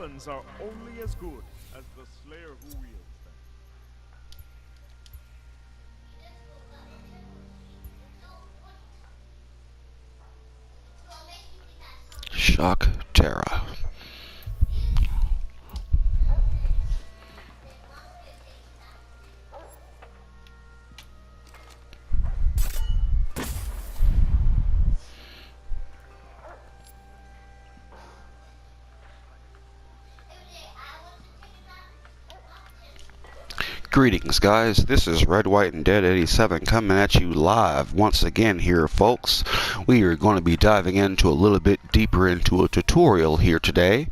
weapons are only as good as the slayer who wields them. Shock Terra. Greetings, guys. This is Red, White, and Dead 87 coming at you live once again here, folks. We are going to be diving into a little bit deeper into a tutorial here today,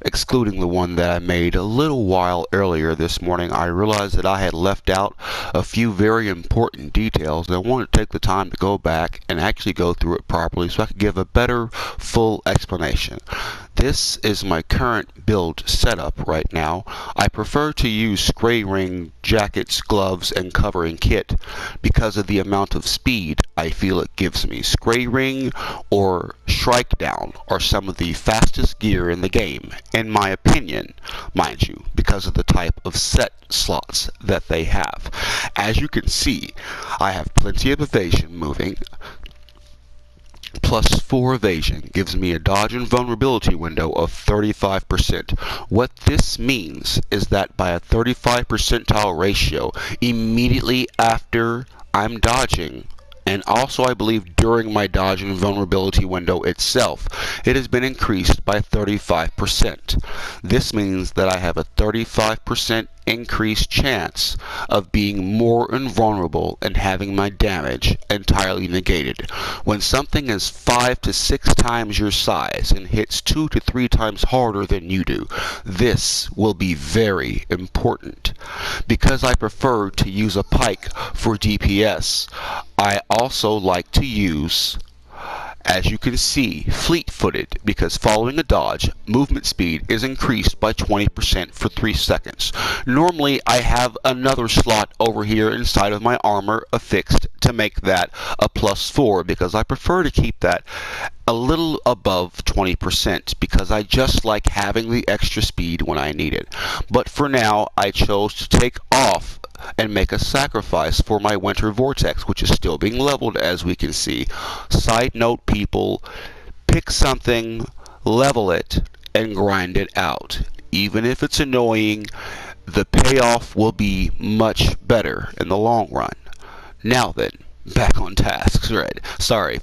excluding the one that I made a little while earlier this morning. I realized that I had left out a few very important details, and I wanted to take the time to go back and actually go through it properly so I could give a better, full explanation. This is my current build setup right now. I prefer to use spray ring jackets, gloves, and covering kit because of the amount of speed I feel it gives me. Spray ring or strike down are some of the fastest gear in the game, in my opinion, mind you, because of the type of set slots that they have. As you can see, I have plenty of evasion moving. Plus 4 evasion gives me a dodge and vulnerability window of 35%. What this means is that by a 35 percentile ratio, immediately after I'm dodging, and also I believe during my dodge and vulnerability window itself, it has been increased by 35%. This means that I have a 35% increased chance of being more invulnerable and having my damage entirely negated. When something is 5 to 6 times your size and hits 2 to 3 times harder than you do, this will be very important. Because I prefer to use a pike for DPS, I also like to use, as you can see, fleet-footed, because following a dodge, movement speed is increased by 20% for 3 seconds. Normally, I have another slot over here inside of my armor affixed to make that a plus 4, because I prefer to keep that a little above 20%, because I just like having the extra speed when I need it. But for now, I chose to take off and make a sacrifice for my winter vortex, which is still being leveled, as we can see. Side note, people, pick something, level it, and grind it out. Even if it's annoying, the payoff will be much better in the long run. Now then, back on tasks, right? Sorry.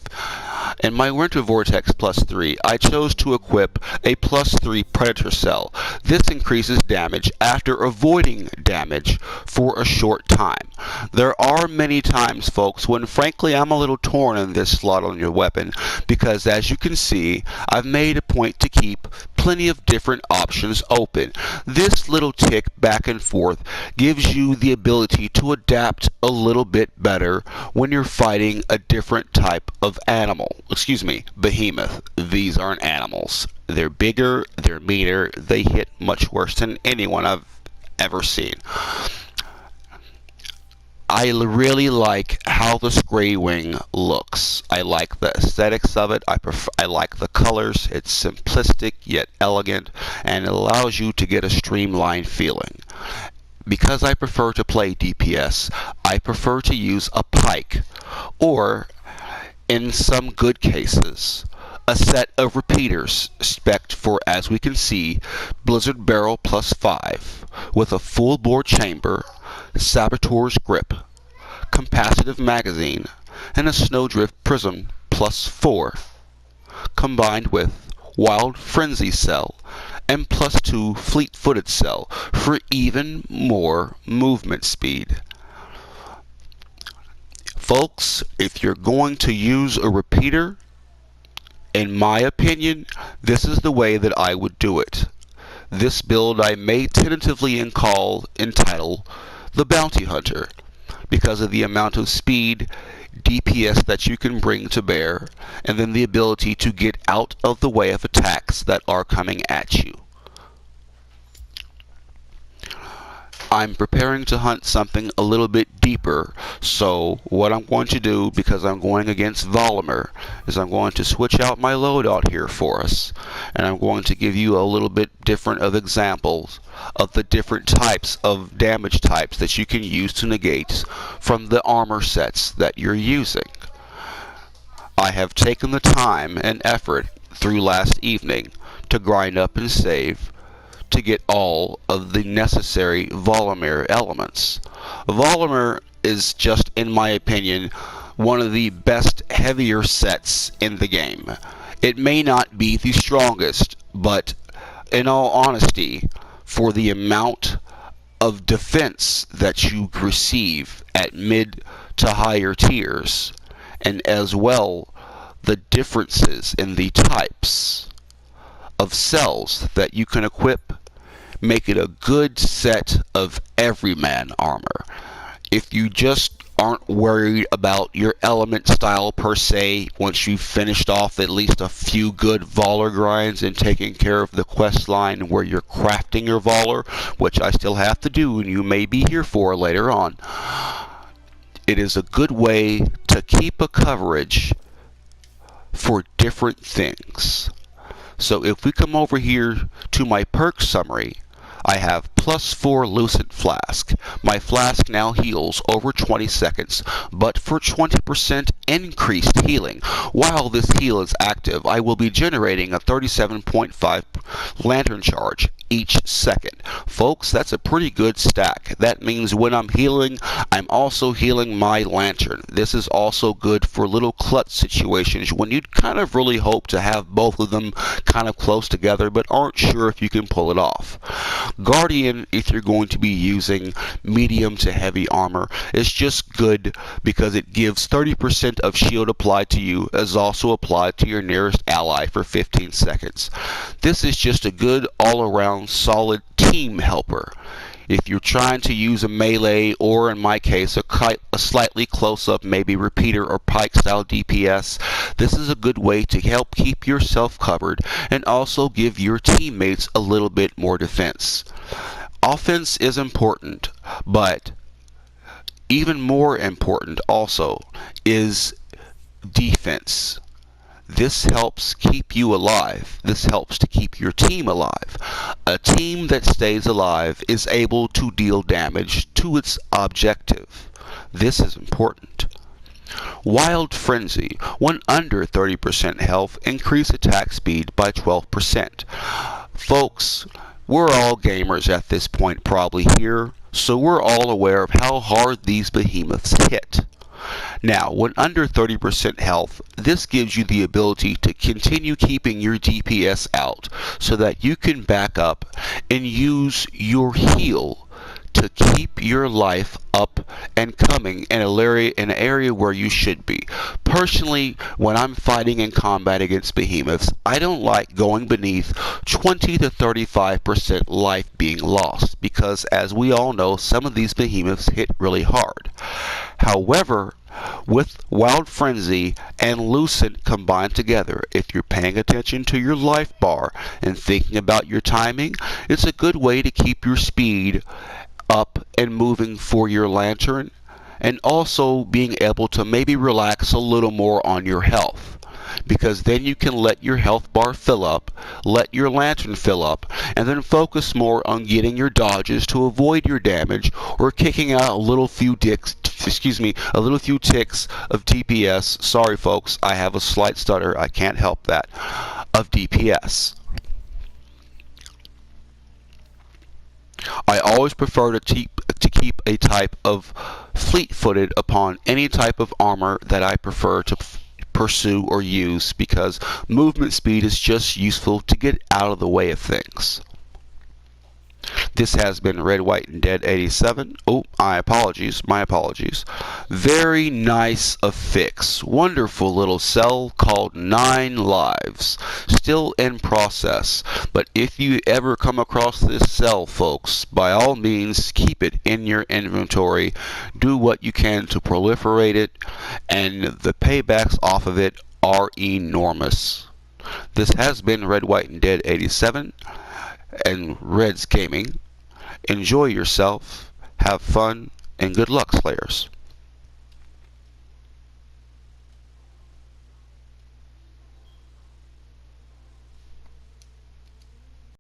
In my Winter Vortex plus 3, I chose to equip a plus 3 Predator Cell. This increases damage after avoiding damage for a short time. There are many times, folks, when frankly I'm a little torn in this slot on your weapon, because as you can see, I've made a point to keep plenty of different options open. This little tick back and forth gives you the ability to adapt a little bit better when you're fighting a different type of animal. Excuse me, behemoth. These aren't animals. They're bigger, they're meaner, they hit much worse than anyone I've ever seen. I really like how the Spray Wing looks. I like the aesthetics of it. I like the colors. It's simplistic yet elegant, and it allows you to get a streamlined feeling. Because I prefer to play DPS, I prefer to use a pike, or in some good cases, a set of repeaters spec'd for, as we can see, Blizzard Barrel plus 5, with a full bore chamber, Saboteur's Grip, capacitive magazine, and a Snowdrift Prism plus 4, combined with Wild Frenzy Cell and plus 2 Fleet-Footed Cell for even more movement speed. Folks, if you're going to use a repeater, in my opinion, this is the way that I would do it. This build I may tentatively entitle the Bounty Hunter, because of the amount of speed, DPS that you can bring to bear, and then the ability to get out of the way of attacks that are coming at you. I'm preparing to hunt something a little bit deeper. So what I'm going to do, because I'm going against Volumer, is I'm going to switch out my loadout here for us. And I'm going to give you a little bit different of examples of the different types of damage types that you can use to negate from the armor sets that you're using. I have taken the time and effort through last evening to grind up and save to get all of the necessary Volumer elements. Volumer is just, in my opinion, one of the best heavier sets in the game. It may not be the strongest, but in all honesty, for the amount of defense that you receive at mid to higher tiers, and as well the differences in the types of cells that you can equip, make it a good set of everyman armor. If you just aren't worried about your element style per se, once you've finished off at least a few good Voller grinds and taking care of the quest line where you're crafting your Voller, which I still have to do and you may be here for later on, it is a good way to keep a coverage for different things. So if we come over here to my perk summary, I have +4 Lucent Flask. My flask now heals over 20 seconds, but for 20% increased healing. While this heal is active, I will be generating a 37.5 lantern charge each second. Folks, that's a pretty good stack. That means when I'm healing, I'm also healing my lantern. This is also good for little clutch situations when you'd kind of really hope to have both of them kind of close together but aren't sure if you can pull it off. Guardian, if you're going to be using medium to heavy armor, is just good because it gives 30% of shield applied to you as also applied to your nearest ally for 15 seconds. This is just a good all-around solid team helper. If you're trying to use a melee, or in my case a slightly close-up, maybe repeater or pike style DPS, this is a good way to help keep yourself covered and also give your teammates a little bit more defense. Offense is important, but even more important also is defense. This helps keep you alive. This helps to keep your team alive. A team that stays alive is able to deal damage to its objective. This is important. Wild Frenzy. When under 30% health, increase attack speed by 12%. Folks, we're all gamers at this point probably here, so we're all aware of how hard these behemoths hit. Now, when under 30% health, this gives you the ability to continue keeping your DPS out so that you can back up and use your heal to keep your life up and coming in an area where you should be. Personally, when I'm fighting in combat against behemoths, I don't like going beneath 20 to 35% life being lost because, as we all know, some of these behemoths hit really hard. However, with Wild Frenzy and Lucent combined together, if you're paying attention to your life bar and thinking about your timing, it's a good way to keep your speed up and moving for your lantern, and also being able to maybe relax a little more on your health, because then you can let your health bar fill up, let your lantern fill up, and then focus more on getting your dodges to avoid your damage or kicking out a little few ticks of DPS. Sorry folks, I have a slight stutter, I can't help that, of DPS. I always prefer to keep a type of fleet-footed upon any type of armor that I prefer to pursue or use, because movement speed is just useful to get out of the way of things. This has been Red, White, and Dead 87. Oh, my apologies. Very nice affix. Wonderful little cell called 9 lives. Still in process. But if you ever come across this cell, folks, by all means, keep it in your inventory. Do what you can to proliferate it, and the paybacks off of it are enormous. This has been Red, White, and Dead 87. And Red's Gaming, Enjoy yourself, have fun, and good luck, Slayers.